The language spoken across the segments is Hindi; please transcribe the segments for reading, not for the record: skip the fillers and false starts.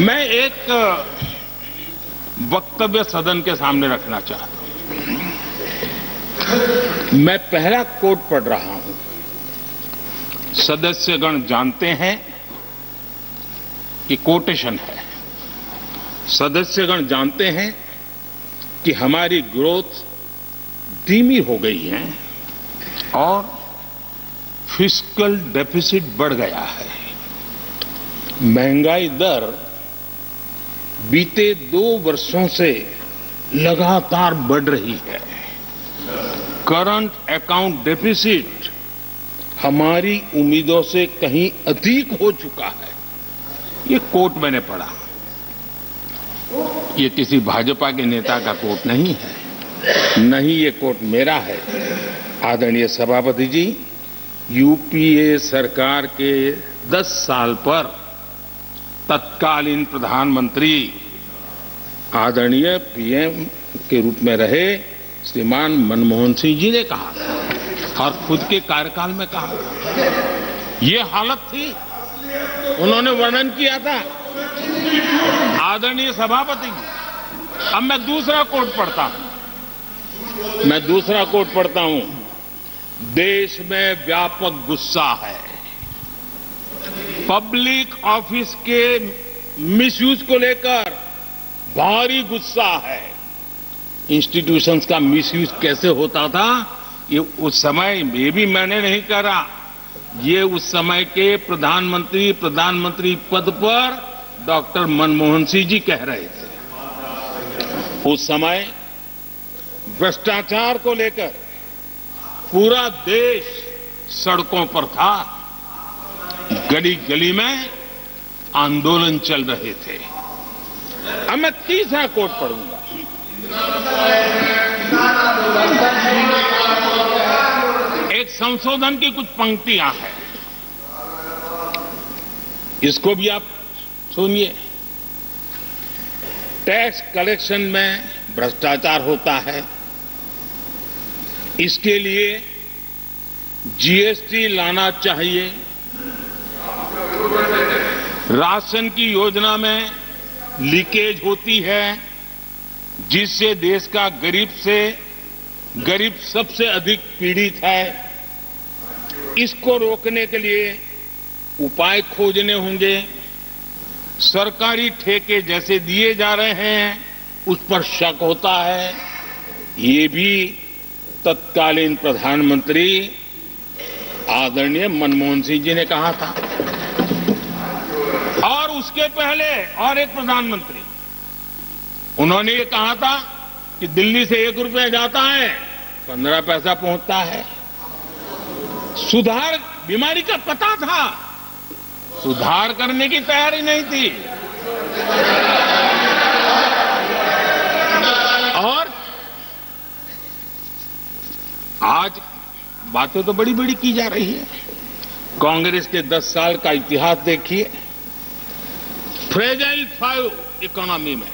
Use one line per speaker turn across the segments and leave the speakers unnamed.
मैं एक वक्तव्य सदन के सामने रखना चाहता हूं। मैं पहला कोट पढ़ रहा हूं। सदस्यगण जानते हैं कि कोटेशन है। सदस्यगण जानते हैं कि हमारी ग्रोथ धीमी हो गई है और फिस्कल डेफिसिट बढ़ गया है। महंगाई दर बीते 2 वर्षों से लगातार बढ़ रही है। करंट अकाउंट डेफिसिट हमारी उम्मीदों से कहीं अधिक हो चुका है। ये कोट मैंने पढ़ा। ये किसी भाजपा के नेता का कोट नहीं है, नहीं ये कोट मेरा है। आदरणीय सभापति जी, यूपीए सरकार के 10 साल पर तत्कालीन प्रधानमंत्री आदरणीय पीएम के रूप में रहे श्रीमान मनमोहन सिंह जी ने कहा और खुद के कार्यकाल में कहा। ये हालत थी, उन्होंने वर्णन किया था। आदरणीय सभापति जी, अब मैं दूसरा कोट पढ़ता हूं। देश में व्यापक गुस्सा है। पब्लिक ऑफिस के मिसयूज को लेकर भारी गुस्सा है। इंस्टीट्यूशंस का मिसयूज कैसे होता था, ये उस समय ये भी मैंने नहीं करा। ये उस समय के प्रधानमंत्री पद पर डॉक्टर मनमोहन सिंह जी कह रहे थे। उस समय भ्रष्टाचार को लेकर पूरा देश सड़कों पर था। गली गली में आंदोलन चल रहे थे। अब मैं तीसरा कोट पढ़ूंगा। एक संशोधन की कुछ पंक्तियां हैं, इसको भी आप सुनिए। टैक्स कलेक्शन में भ्रष्टाचार होता है, इसके लिए जीएसटी लाना चाहिए। राशन की योजना में लीकेज होती है, जिससे देश का गरीब सबसे अधिक पीड़ित है। इसको रोकने के लिए उपाय खोजने होंगे। सरकारी ठेके जैसे दिए जा रहे हैं, उस पर शक होता है। ये भी तत्कालीन प्रधानमंत्री आदरणीय मनमोहन सिंह जी ने कहा था। और उसके पहले और एक प्रधानमंत्री, उन्होंने ये कहा था कि दिल्ली से 1 रुपया जाता है 15 पैसा पहुंचता है। सुधार, बीमारी का पता था, सुधार करने की तैयारी नहीं थी। और आज बातें तो बड़ी बड़ी की जा रही है। कांग्रेस के 10 साल का इतिहास देखिए। फ्रेजाइल 5 इकोनॉमी में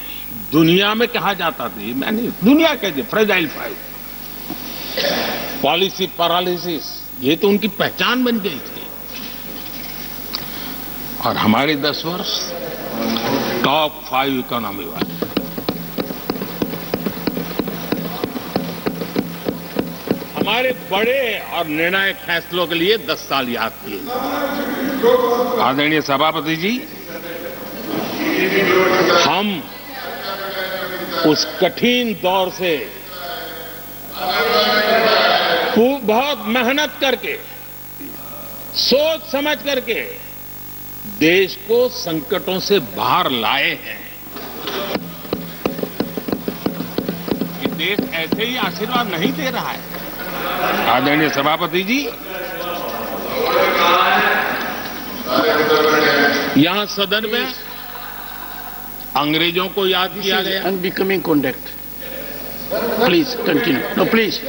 दुनिया में कहा जाता था, मैंने दुनिया कहती फ्रेजाइल 5, पॉलिसी पैरालिसिस, ये तो उनकी पहचान बन गई थी। और हमारे 10 वर्ष टॉप 5 इकोनॉमी वाले। हमारे बड़े और निर्णायक फैसलों के लिए 10 साल याद किए। आदरणीय सभापति जी, हम उस कठिन दौर से बहुत मेहनत करके, सोच समझ करके देश को संकटों से बाहर लाए हैं। ये देश ऐसे ही आशीर्वाद नहीं दे रहा है। आदरणीय सभापति जी, यहां सदन में अंग्रेजों को याद किया गया।
Unbecoming conduct. Please continue. No please.